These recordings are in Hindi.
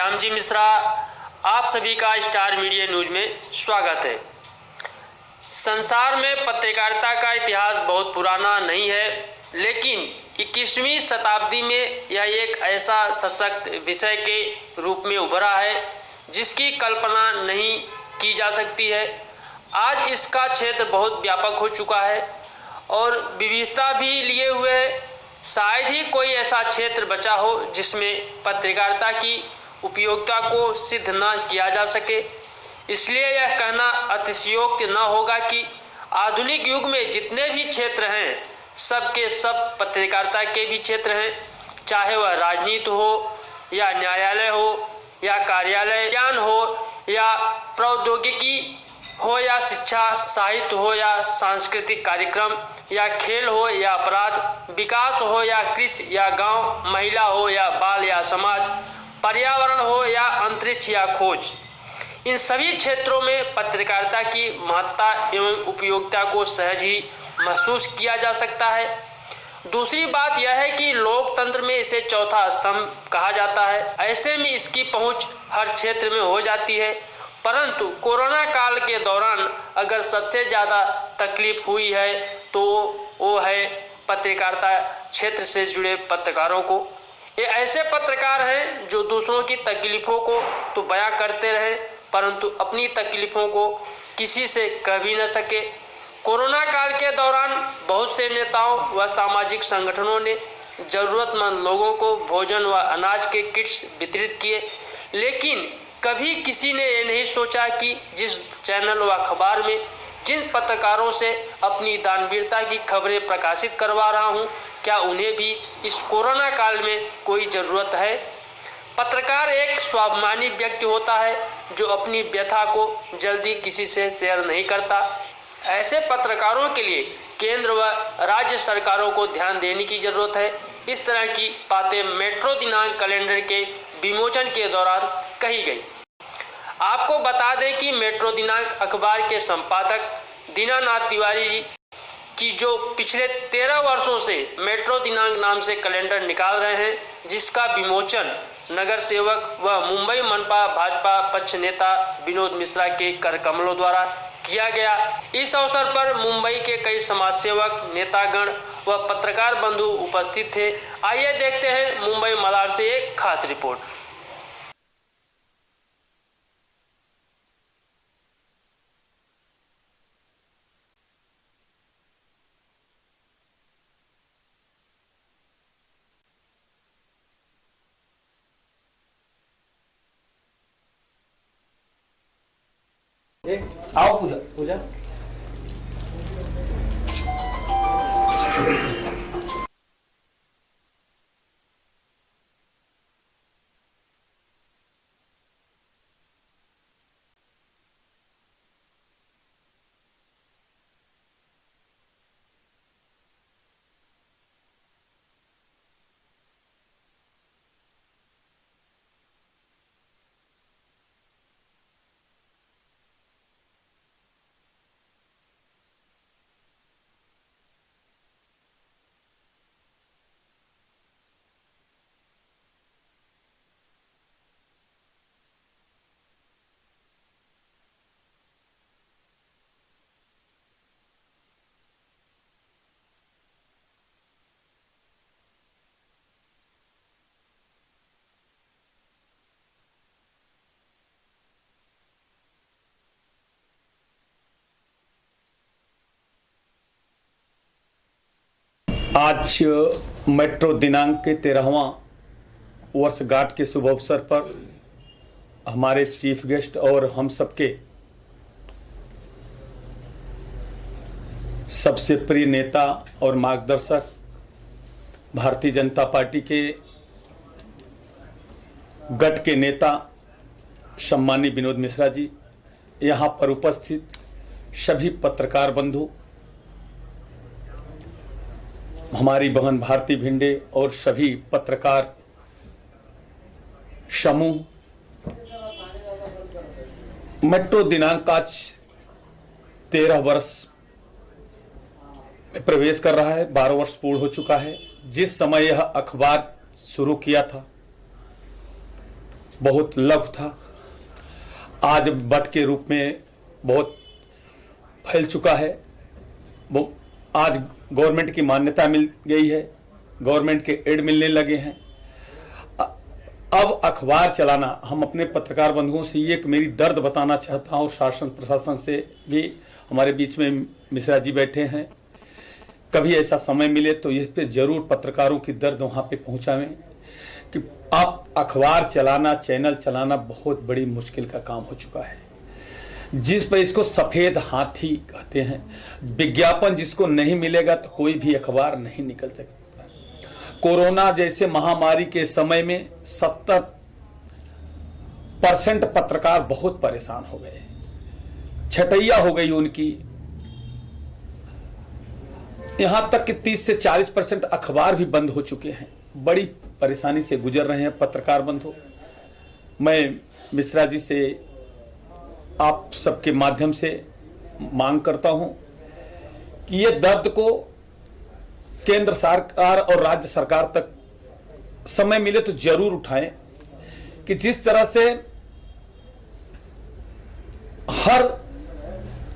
श्यामजी मिश्रा, आप सभी का स्टार मीडिया न्यूज में स्वागत है। संसार में पत्रकारिता का इतिहास बहुत पुराना नहीं है, लेकिन 21वीं शताब्दी में यह एक ऐसा सशक्त विषय के रूप में उभरा है जिसकी कल्पना नहीं की जा सकती है। आज इसका क्षेत्र बहुत व्यापक हो चुका है और विविधता भी लिए हुए है। शायद ही कोई ऐसा क्षेत्र बचा हो जिसमें पत्रकारिता की उपयोगिता को सिद्ध न किया जा सके। इसलिए यह कहना अतिशयोक्ति न होगा कि आधुनिक युग में जितने भी क्षेत्र हैं, सब के सब पत्रकारिता के भी क्षेत्र हैं, चाहे वह राजनीति हो या न्यायालय हो या कार्यालय ज्ञान हो या प्रौद्योगिकी हो या शिक्षा, साहित्य हो या सांस्कृतिक कार्यक्रम या खेल हो या अपराध, विकास हो या कृषि या गांव, महिला हो या बाल या समाज, पर्यावरण हो या अंतरिक्ष या खोज। इन सभी क्षेत्रों में पत्रकारिता की महत्ता एवं उपयोगिता को सहज ही महसूस किया जा सकता है। दूसरी बात यह है कि लोकतंत्र में इसे चौथा स्तंभ कहा जाता है। ऐसे में इसकी पहुंच हर क्षेत्र में हो जाती है। परंतु कोरोना काल के दौरान अगर सबसे ज़्यादा तकलीफ हुई है तो वो है पत्रकारिता क्षेत्र से जुड़े पत्रकारों को। ये ऐसे पत्रकार हैं जो दूसरों की तकलीफ़ों को तो बयां करते रहे, परंतु अपनी तकलीफ़ों को किसी से कह भी न सके। कोरोना काल के दौरान बहुत से नेताओं व सामाजिक संगठनों ने ज़रूरतमंद लोगों को भोजन व अनाज के किट्स वितरित किए, लेकिन कभी किसी ने ये नहीं सोचा कि जिस चैनल व अखबार में जिन पत्रकारों से अपनी दानवीरता की खबरें प्रकाशित करवा रहा हूँ, क्या उन्हें भी इस कोरोना काल में कोई ज़रूरत है। पत्रकार एक स्वाभिमानी व्यक्ति होता है जो अपनी व्यथा को जल्दी किसी से शेयर नहीं करता। ऐसे पत्रकारों के लिए केंद्र व राज्य सरकारों को ध्यान देने की जरूरत है। इस तरह की बातें मेट्रो दिनांक कैलेंडर के विमोचन के दौरान कही गई। आपको बता दें कि मेट्रो दिनांक अखबार के संपादक दीनानाथ तिवारी जी की जो पिछले 13 वर्षों से मेट्रो दिनांक नाम से कैलेंडर निकाल रहे हैं, जिसका विमोचन नगर सेवक व मुंबई मनपा भाजपा पक्ष नेता विनोद मिश्रा के कर कमलों द्वारा किया गया। इस अवसर पर मुंबई के कई समाजसेवक, नेतागण व पत्रकार बंधु उपस्थित थे। आइए देखते हैं मुंबई मलार से एक खास रिपोर्ट। आओ पूजा पूजा। आज मेट्रो दिनांक के 13वां वर्षगांठ के शुभ अवसर पर हमारे चीफ गेस्ट और हम सबके सबसे प्रिय नेता और मार्गदर्शक भारतीय जनता पार्टी के गठ के नेता सम्मानीय विनोद मिश्रा जी, यहाँ पर उपस्थित सभी पत्रकार बंधु, हमारी बहन भारती भिंडे और सभी पत्रकार समूह, मेट्रो दिनांक आज 13 वर्ष में प्रवेश कर रहा है। 12 वर्ष पूर्ण हो चुका है। जिस समय यह अखबार शुरू किया था, बहुत लघु था, आज बट के रूप में बहुत फैल चुका है। वो आज गवर्नमेंट की मान्यता मिल गई है, गवर्नमेंट के एड मिलने लगे हैं। अब अखबार चलाना, हम अपने पत्रकार बंधुओं से ये एक मेरी दर्द बताना चाहता हूँ, शासन प्रशासन से भी। हमारे बीच में मिश्रा जी बैठे हैं, कभी ऐसा समय मिले तो इस पे जरूर पत्रकारों की दर्द वहां पे पहुंचावें कि आप अखबार चलाना, चैनल चलाना बहुत बड़ी मुश्किल का काम हो चुका है। जिस पर इसको सफेद हाथी कहते हैं, विज्ञापन जिसको नहीं मिलेगा तो कोई भी अखबार नहीं निकल सकता। कोरोना जैसे महामारी के समय में 70% पत्रकार बहुत परेशान हो गए, छटैया हो गई उनकी। यहां तक कि 30 से 40% अखबार भी बंद हो चुके हैं। बड़ी परेशानी से गुजर रहे हैं पत्रकार बंधु। मैं मिश्रा जी से आप सबके माध्यम से मांग करता हूं कि ये दर्द को केंद्र सरकार और राज्य सरकार तक समय मिले तो जरूर उठाएं कि जिस तरह से हर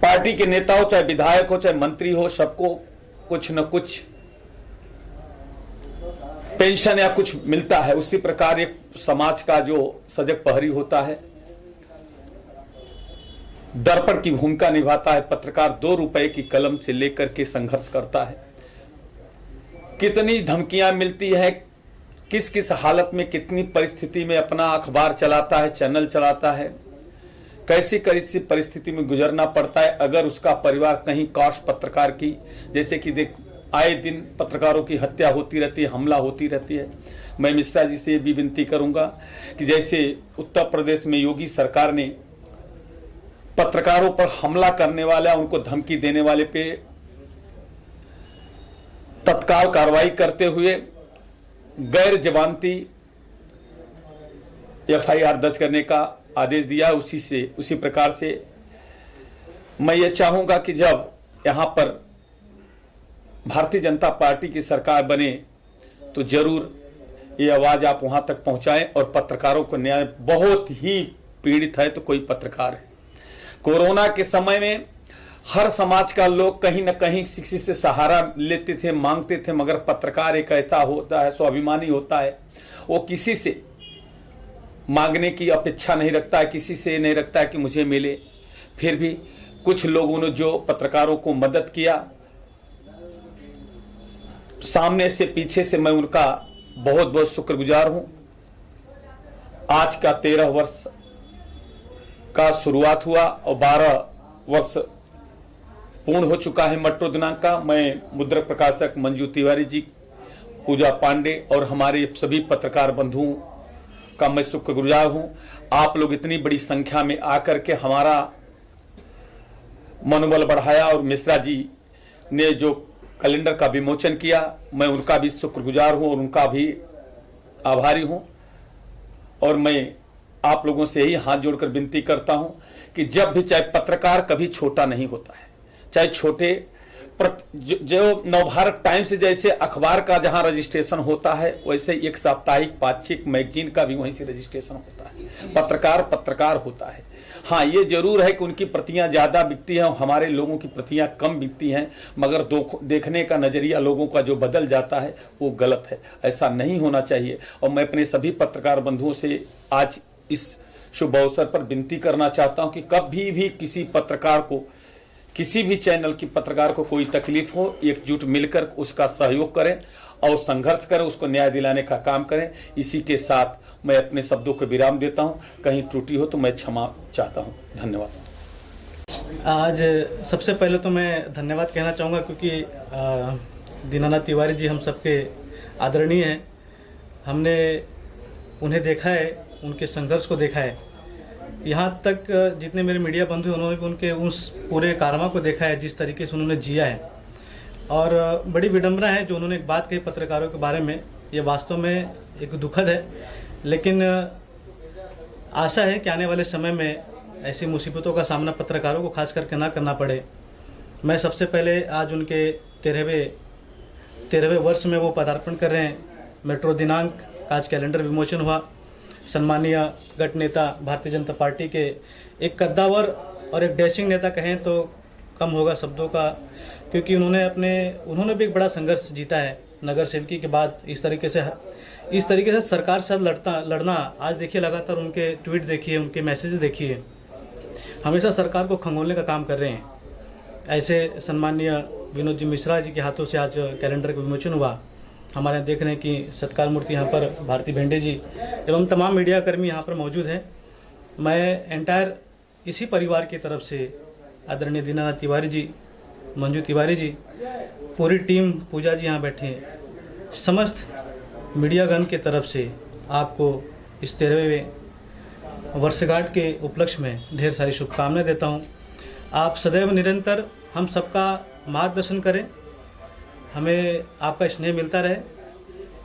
पार्टी के नेता हो, चाहे विधायक हो, चाहे मंत्री हो, सबको कुछ न कुछ पेंशन या कुछ मिलता है, उसी प्रकार एक समाज का जो सजग प्रहरी होता है, दर्पण की भूमिका निभाता है। पत्रकार 2 रुपए की कलम से लेकर के संघर्ष करता है। कितनी धमकियां मिलती है, किस किस हालत में, कितनी परिस्थिति में अपना अखबार चलाता है, चैनल चलाता है, कैसी कैसी परिस्थिति में गुजरना पड़ता है। अगर उसका परिवार कहीं काश पत्रकार की, जैसे कि देख आए दिन पत्रकारों की हत्या होती रहती है, हमला होती रहती है। मैं मिश्रा जी से भी विनती करूंगा कि जैसे उत्तर प्रदेश में योगी सरकार ने पत्रकारों पर हमला करने वाला, उनको धमकी देने वाले पे तत्काल कार्रवाई करते हुए गैर जमानती एफआईआर दर्ज करने का आदेश दिया। उसी प्रकार से मैं ये चाहूंगा कि जब यहां पर भारतीय जनता पार्टी की सरकार बने तो जरूर ये आवाज आप वहां तक पहुंचाएं और पत्रकारों को न्याय। बहुत ही पीड़ित है तो कोई पत्रकार है। कोरोना के समय में हर समाज का लोग कहीं न कहीं किसी से सहारा लेते थे, मांगते थे, मगर पत्रकार एक ऐसा होता है, स्वाभिमानी होता है, वो किसी से मांगने की अपेक्षा नहीं रखता है, किसी से नहीं रखता है कि मुझे मिले। फिर भी कुछ लोगों ने जो पत्रकारों को मदद किया, सामने से पीछे से, मैं उनका बहुत बहुत शुक्रगुजार हूं। आज का 13 वर्ष का शुरुआत हुआ और 12 वर्ष पूर्ण हो चुका है मेट्रो दिनांक का। मैं मुद्रक प्रकाशक मंजू तिवारी जी, पूजा पांडे और हमारे सभी पत्रकार बंधुओं का मैं शुक्रगुजार हूं। आप लोग इतनी बड़ी संख्या में आकर के हमारा मनोबल बढ़ाया और मिश्रा जी ने जो कैलेंडर का विमोचन किया, मैं उनका भी शुक्रगुजार हूं और उनका भी आभारी हूं। और मैं आप लोगों से यही हाथ जोड़कर विनती करता हूं कि जब भी, चाहे पत्रकार कभी छोटा नहीं होता है, चाहे छोटे जो नवभारत टाइम्स जैसे अखबार का जहां रजिस्ट्रेशन होता है, वैसे एक साप्ताहिक पाक्षिक मैगजीन का भी वहीं से रजिस्ट्रेशन होता है। पत्रकार होता है। हाँ, ये जरूर है कि उनकी प्रतियां ज्यादा बिकती हैं और हमारे लोगों की प्रतियां कम बिकती हैं, मगर देखने का नजरिया लोगों का जो बदल जाता है वो गलत है। ऐसा नहीं होना चाहिए। और मैं अपने सभी पत्रकार बंधुओं से आज इस शुभ अवसर पर विनती करना चाहता हूं कि कभी भी किसी पत्रकार को, किसी भी चैनल की पत्रकार को कोई तकलीफ हो, एकजुट मिलकर उसका सहयोग करें और संघर्ष करें, उसको न्याय दिलाने का काम करें। इसी के साथ मैं अपने शब्दों को विराम देता हूं। कहीं त्रुटि हो तो मैं क्षमा चाहता हूं। धन्यवाद। आज सबसे पहले तो मैं धन्यवाद कहना चाहूँगा क्योंकि दीनानाथ तिवारी जी हम सबके आदरणीय हैं। हमने उन्हें देखा है, उनके संघर्ष को देखा है। यहाँ तक जितने मेरे मीडिया बंधु हैं उन्होंने भी उनके उस पूरे कारनामा को देखा है, जिस तरीके से उन्होंने जिया है। और बड़ी विडंबना है जो उन्होंने एक बात कही पत्रकारों के बारे में, ये वास्तव में एक दुखद है। लेकिन आशा है कि आने वाले समय में ऐसी मुसीबतों का सामना पत्रकारों को खास करके ना करना पड़े। मैं सबसे पहले आज उनके 13वें वर्ष में वो पदार्पण कर रहे हैं। मेट्रो दिनांक का आज कैलेंडर विमोचन हुआ सम्मानीय गट नेता भारतीय जनता पार्टी के, एक कद्दावर और एक डैशिंग नेता कहें तो कम होगा शब्दों का, क्योंकि उन्होंने भी एक बड़ा संघर्ष जीता है नगर सेवकी के बाद। इस तरीके से सरकार से लड़ना, आज देखिए लगातार उनके ट्वीट देखिए, उनके मैसेज देखिए, हमेशा सरकार को खंगोलने का काम कर रहे हैं। ऐसे सम्मानीय विनोद जी मिश्रा जी के हाथों से आज कैलेंडर का विमोचन हुआ। हमारे यहाँ देख रहे हैं कि सत्कार मूर्ति यहाँ पर भारती भेंडे जी एवं तमाम मीडिया कर्मी यहाँ पर मौजूद हैं। मैं एंटायर इसी परिवार की तरफ से आदरणीय दीनानाथ तिवारी जी, मंजू तिवारी जी, पूरी टीम, पूजा जी यहाँ बैठे हैं, समस्त मीडियागण के तरफ से आपको इस 13वें वर्षगांठ के उपलक्ष्य में ढेर सारी शुभकामनाएं देता हूँ। आप सदैव निरंतर हम सबका मार्गदर्शन करें, हमें आपका स्नेह मिलता रहे।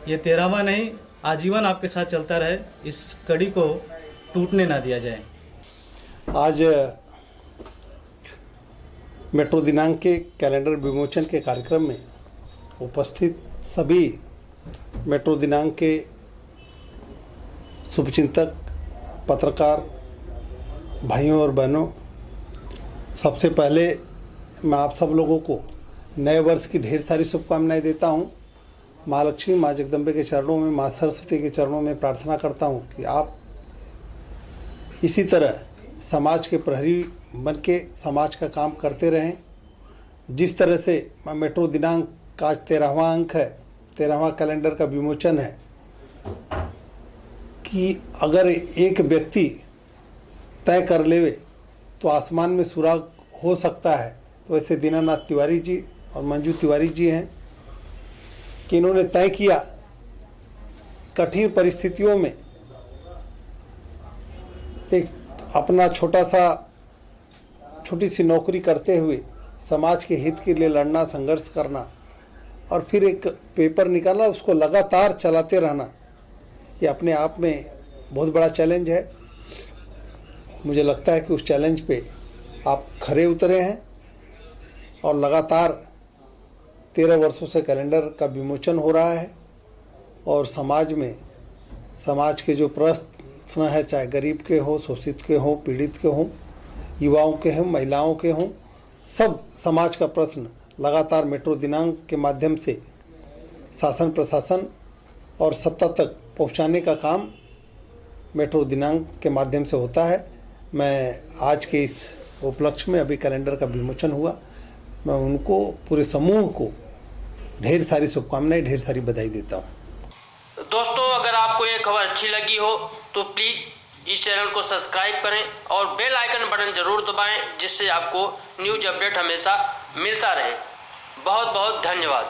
ये 13वां नहीं, आजीवन आपके साथ चलता रहे, इस कड़ी को टूटने ना दिया जाए। आज मेट्रो दिनांक के कैलेंडर विमोचन के कार्यक्रम में उपस्थित सभी मेट्रो दिनांक के शुभचिंतक, पत्रकार भाइयों और बहनों, सबसे पहले मैं आप सब लोगों को नए वर्ष की ढेर सारी शुभकामनाएं देता हूं। महालक्ष्मी, माँ जगदम्बे के चरणों में, माँ सरस्वती के चरणों में प्रार्थना करता हूं कि आप इसी तरह समाज के प्रहरी बन के समाज का काम करते रहें। जिस तरह से मेट्रो दिनांक का आज 13वां अंक है, 13वां कैलेंडर का विमोचन है, कि अगर एक व्यक्ति तय कर लेवे तो आसमान में सुराग हो सकता है, तो ऐसे दीनानाथ तिवारी जी और मंजू तिवारी जी हैं कि इन्होंने तय किया कठिन परिस्थितियों में एक अपना छोटी सी नौकरी करते हुए समाज के हित के लिए लड़ना, संघर्ष करना और फिर एक पेपर निकालना, उसको लगातार चलाते रहना, ये अपने आप में बहुत बड़ा चैलेंज है। मुझे लगता है कि उस चैलेंज पे आप खरे उतरे हैं और लगातार 13 वर्षों से कैलेंडर का विमोचन हो रहा है और समाज के जो प्रश्न है, चाहे गरीब के हो, शोषित के हो, पीड़ित के हो, युवाओं के हों, महिलाओं के हों, सब समाज का प्रश्न लगातार मेट्रो दिनांक के माध्यम से शासन प्रशासन और सत्ता तक पहुंचाने का काम मेट्रो दिनांक के माध्यम से होता है। मैं आज के इस उपलक्ष्य में, अभी कैलेंडर का विमोचन हुआ, मैं उनको, पूरे समूह को ढेर सारी शुभकामनाएं, ढेर सारी बधाई देता हूँ। दोस्तों, अगर आपको ये खबर अच्छी लगी हो तो प्लीज़ इस चैनल को सब्सक्राइब करें और बेल आइकन बटन जरूर दबाएं, जिससे आपको न्यूज़ अपडेट हमेशा मिलता रहे। बहुत बहुत धन्यवाद।